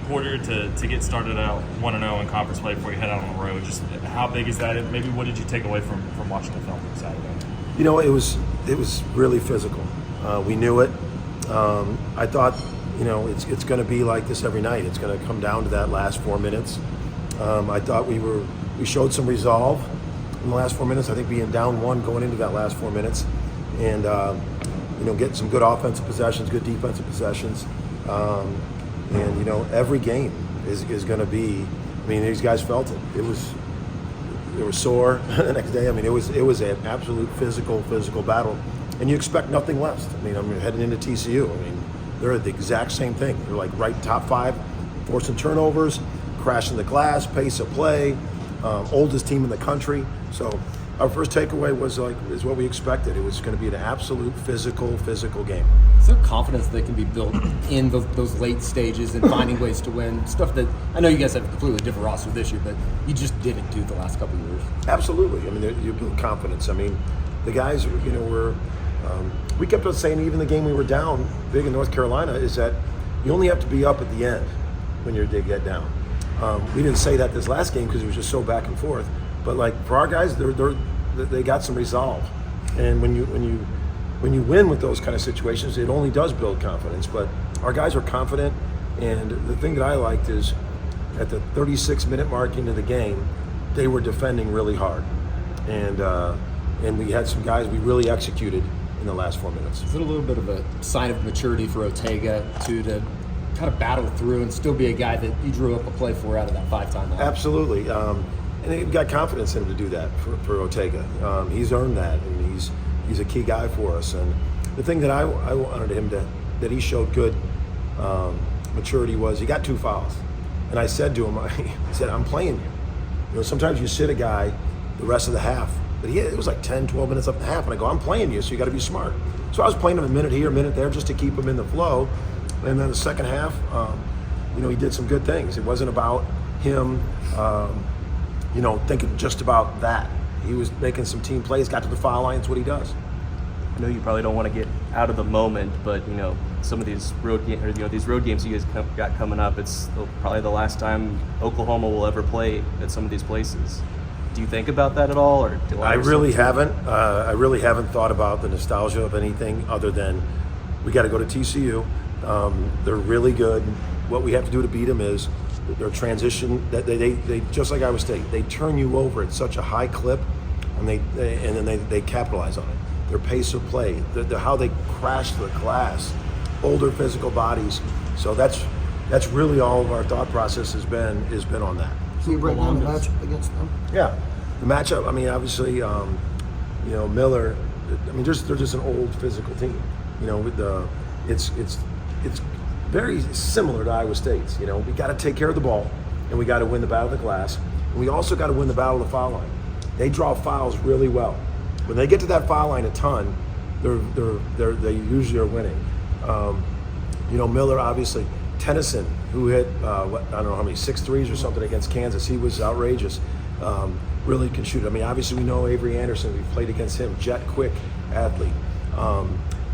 quarter to get started out 1-0 in conference play before you head out on the road. Just how big is that? And maybe what did you take away from watching the film from Saturday? You know, it was really physical. We knew it. I thought, you know, it's going to be like this every night. It's going to come down to that last 4 minutes. I thought we showed some resolve in the last 4 minutes. I think being down one going into that last 4 minutes, and you know, getting some good offensive possessions, good defensive possessions, and you know, every game is going to be. I mean, these guys felt it. They were sore the next day. I mean, it was an absolute physical battle, and you expect nothing less. I mean, I'm heading into TCU. I mean, they're the exact same thing. They're like right top 5, forcing turnovers, crashing the glass, pace of play, oldest team in the country. So our first takeaway is what we expected. It was going to be an absolute physical game. Is there confidence that can be built in those late stages and finding ways to win? Stuff that I know you guys have a completely different roster this year, but you just didn't do the last couple of years. Absolutely. I mean, you build confidence. I mean, the guys, you know, we kept on saying, even the game we were down big in North Carolina, is that you only have to be up at the end when they get down. We didn't say that this last game because it was just so back and forth. But like for our guys, they got some resolve, and when you win with those kind of situations, it only does build confidence. But our guys are confident, and the thing that I liked is at the 36-minute mark into the game, they were defending really hard, and we had some guys we really executed in the last 4 minutes. Is it a little bit of a sign of maturity for Ortega to kind of battle through and still be a guy that you drew up a play for out of that 5-time line? Absolutely. And they've got confidence in him to do that for Ortega. He's earned that, and he's a key guy for us. And the thing that I wanted him that he showed good maturity was he got 2 fouls. And I said to him, I said, I'm playing you. You know, sometimes you sit a guy the rest of the half, but it was like 10, 12 minutes up the half, and I go, I'm playing you, so you got to be smart. So I was playing him a minute here, a minute there, just to keep him in the flow. And then the second half, you know, he did some good things. It wasn't about him, you know, thinking just about that. He was making some team plays, got to the foul line. It's what he does. I know you probably don't want to get out of the moment, but you know, some of these road games you guys got coming up, it's probably the last time Oklahoma will ever play at some of these places. Do you think about that at all, or I really haven't. I really haven't thought about the nostalgia of anything other than we got to go to TCU. They're really good. What we have to do to beat them is their transition. That they just like Iowa State, they turn you over at such a high clip, and then they capitalize on it. Their pace of play, how they crash the glass, older physical bodies. So that's really all of our thought process has been on that. So you break down the matchup against them? Yeah, the matchup. I mean, obviously, you know, Miller. I mean, they're just an old physical team. You know, with it's very similar to Iowa State's. You know, we got to take care of the ball, and we got to win the battle of the glass, and we also got to win the battle of the foul line. They draw fouls really well. When they get to that foul line a ton, they usually are winning. You know, Miller, obviously, Tennyson, who hit I don't know how many 6 threes or something against Kansas. He was outrageous. Really can shoot. I mean, obviously we know Avery Anderson. We've played against him. Jet quick athlete.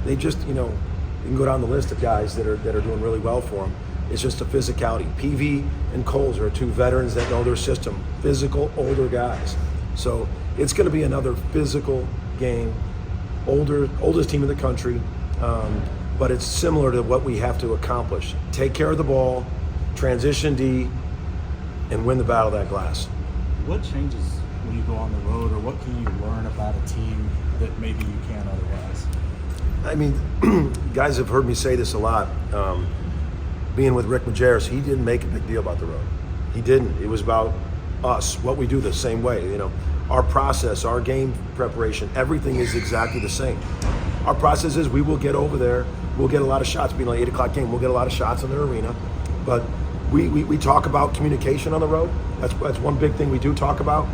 They just, you know, you can go down the list of guys that are doing really well for them. It's just a physicality. PV and Coles are 2 veterans that know their system. Physical, older guys. So it's going to be another physical game. Oldest team in the country. But it's similar to what we have to accomplish. Take care of the ball, transition D, and win the battle of that glass. What changes when you go on the road, or what can you learn about a team that maybe you can't otherwise? I mean, guys have heard me say this a lot. Being with Rick Majerus, he didn't make a big deal about the road. He didn't. It was about us, what we do the same way. You know, our process, our game preparation, everything is exactly the same. Our process is we will get over there. We'll get a lot of shots. Being like 8 o'clock game, we'll get a lot of shots in their arena. But we talk about communication on the road. That's one big thing we do talk about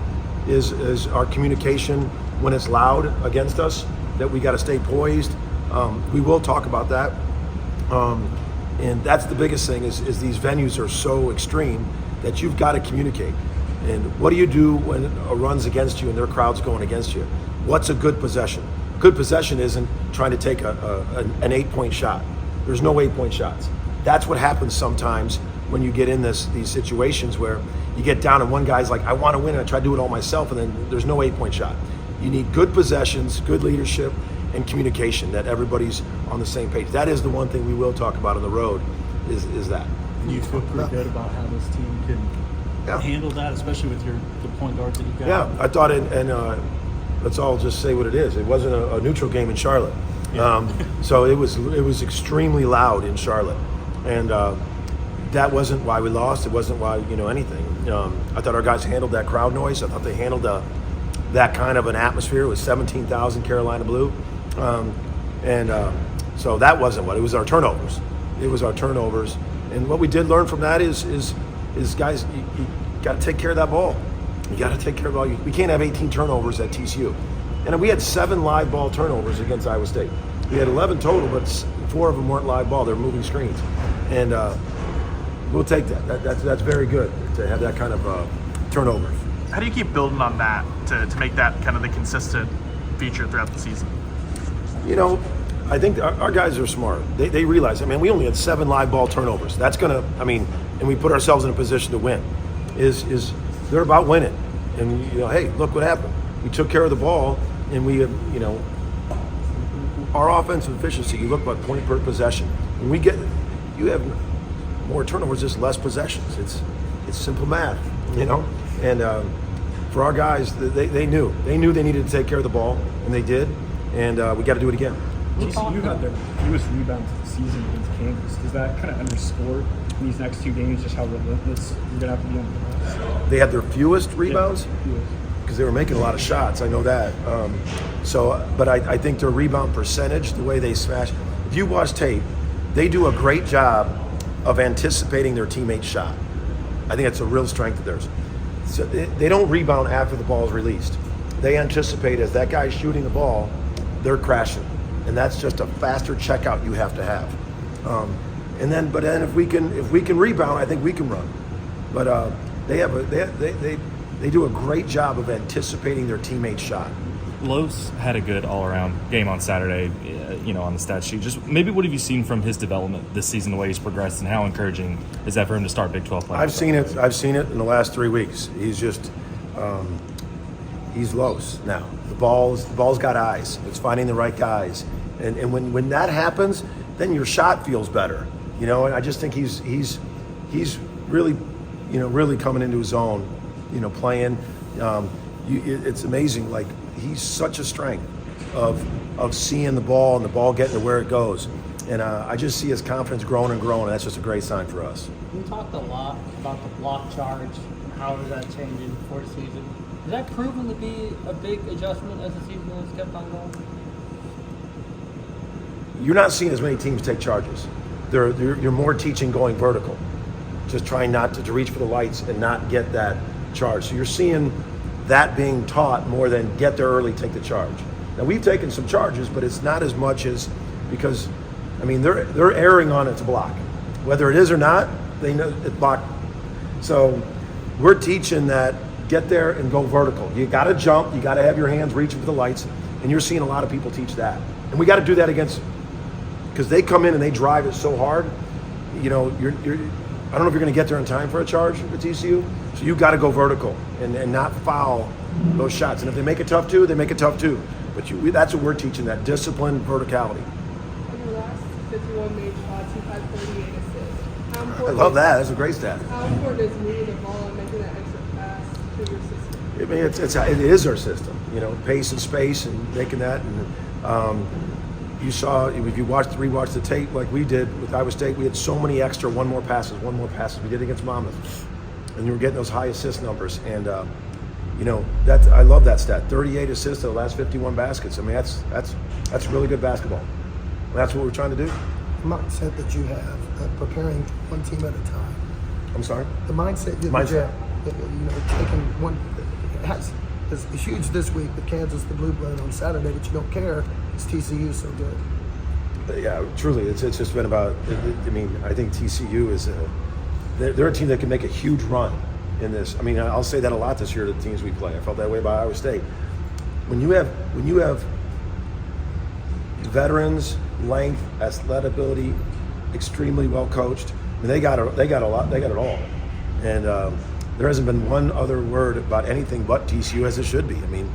is our communication when it's loud against us, that we got to stay poised. We will talk about that. And that's the biggest thing is these venues are so extreme that you've got to communicate. And what do you do when a run's against you and their crowd's going against you? What's a good possession? Good possession isn't trying to take an 8-point shot. There's no 8-point shots. That's what happens sometimes when you get in these situations where you get down and one guy's like, I want to win, and I try to do it all myself, and then there's no 8-point shot. You need good possessions, good leadership, and communication, that everybody's on the same page. That is the one thing we will talk about on the road, is that. You feel pretty good about how this team can handle that, especially with the point guards that you've got? Yeah, I thought let's all just say what it is. It wasn't a neutral game in Charlotte. So it was extremely loud in Charlotte. And that wasn't why we lost. It wasn't why, anything. I thought our guys handled that crowd noise. I thought they handled that kind of an atmosphere. It was 17,000 Carolina Blue. So that wasn't what. It was our turnovers. It was our turnovers. And what we did learn from that is guys, you got to take care of that ball. You got to take care of the ball. We can't have 18 turnovers at TCU. And we had 7 live ball turnovers against Iowa State. We had 11 total, but 4 of them weren't live ball. They're moving screens. And we'll take that. That's very good to have that kind of turnovers. How do you keep building on that to make that kind of the consistent feature throughout the season? I think our guys are smart. They realize, we only had 7 live ball turnovers. That's going to, and we put ourselves in a position to win. They're about winning. And, hey, look what happened. We took care of the ball, and we, our offensive efficiency, you look at point per possession. When you have more turnovers, just less possessions. It's simple math, And for our guys, they knew they needed to take care of the ball, and they did. And we got to do it again. TCU had their fewest rebounds of the season against Kansas. Does that kind of underscore in these next 2 games just how relentless you're going to have to be on the glass? They had their fewest rebounds? Yeah. Because they were making a lot of shots, I know that. But I think their rebound percentage, the way they smash, if you watch tape, they do a great job of anticipating their teammate's shot. I think that's a real strength of theirs. So they don't rebound after the ball is released. They anticipate as that guy's shooting the ball, they're crashing. And that's just a faster checkout you have to have. But then if we can rebound, I think we can run. But they do a great job of anticipating their teammate's shot. Lowe's had a good all-around game on Saturday, on the stat sheet. Just maybe what have you seen from his development this season, the way he's progressed, and how encouraging is that for him to start Big 12 play? I've seen it in the last 3 weeks. He's just he's Lowe's now. The ball's got eyes. It's finding the right guys, and when that happens, then your shot feels better. And I just think he's really really coming into his own. Playing. It's amazing. Like, he's such a strength of seeing the ball and the ball getting to where it goes. And I just see his confidence growing and growing, and that's just a great sign for us. We talked a lot about the block charge, how is that changing before the season. Has that proven to be a big adjustment as the season has kept on going? You're not seeing as many teams take charges. You're more teaching going vertical, just trying not to reach for the lights and not get that charge. So you're seeing that being taught more than get there early, take the charge. Now, we've taken some charges, but it's not as much as, because they're erring on its block. Whether it is or not, they know it's blocked. So we're teaching that get there and go vertical. You got to jump. You got to have your hands reaching for the lights, and you're seeing a lot of people teach that. And we got to do that because they come in and they drive it so hard. I don't know if you're going to get there in time for a charge at TCU, so you got to go vertical and not foul those shots. And if they make it tough too, they make it tough too. But that's what we're teaching, that disciplined verticality. In the last 51 made shots, you've had 38 assists. I love that. That's a great stat. How important is moving the ball and making that extra pass to your system? It is our system. Pace and space and making that. And you saw, if you rewatched the tape like we did with Iowa State, we had so many extra one more passes. We did against Monmouth, and you were getting those high assist numbers. And I love that stat. 38 assists in the last 51 baskets. That's really good basketball. And that's what we're trying to do. The mindset that you have, preparing one team at a time. I'm sorry? The mindset that you have, taking one, it's huge this week with Kansas, the Blue Blood on Saturday, but you don't care. It's TCU so good. Yeah, truly, it's just been about. I think TCU is they're a team that can make a huge run in this. I'll say that a lot this year to the teams we play. I felt that way about Iowa State. When you have veterans, length, athletic ability, extremely well coached, mean, they got a lot. They got it all, and there hasn't been one other word about anything but TCU as it should be. I mean,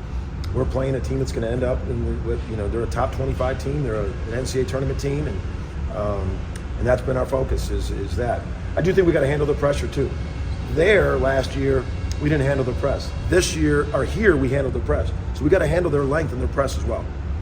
we're playing a team that's going to end up they're a top 25 team. They're an NCAA tournament team, and that's been our focus. Is that I do think we got to handle the pressure too. There last year we didn't handle the press. This year or here we handled the press. So we got to handle their length and their press as well.